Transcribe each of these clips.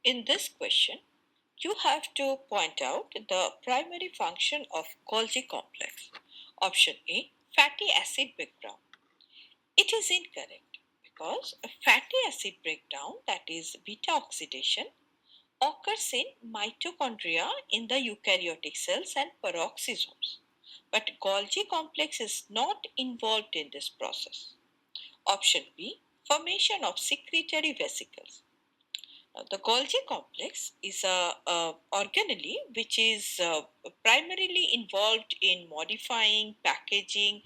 In this question, you have to point out the primary function of Golgi complex. Option A, fatty acid breakdown. It is incorrect because a fatty acid breakdown, that is beta oxidation, occurs in mitochondria in the eukaryotic cells and peroxisomes. But Golgi complex is not involved in this process. Option B, formation of secretory vesicles. Now, the Golgi complex is a organelle which is primarily involved in modifying, packaging,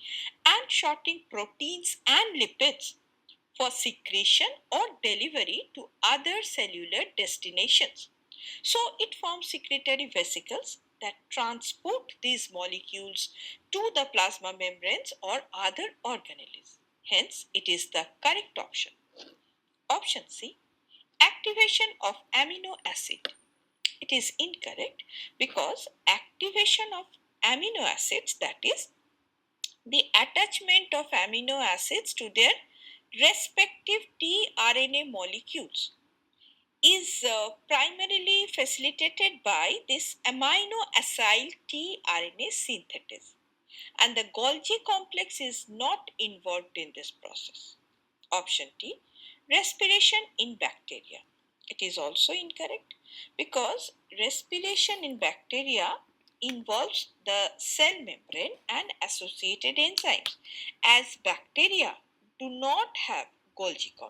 and shorting proteins and lipids for secretion or delivery to other cellular destinations. So it forms secretory vesicles that transport these molecules to the plasma membranes or other organelles. Hence, it is the correct option. Option C, activation of amino acid. It is incorrect because activation of amino acids, that is the attachment of amino acids to their respective tRNA molecules, is primarily facilitated by this amino acyl tRNA synthesis, and the Golgi complex is not involved in this process. Option D, respiration in bacteria. It is also incorrect because respiration in bacteria involves the cell membrane and associated enzymes, as bacteria do not have Golgi complex.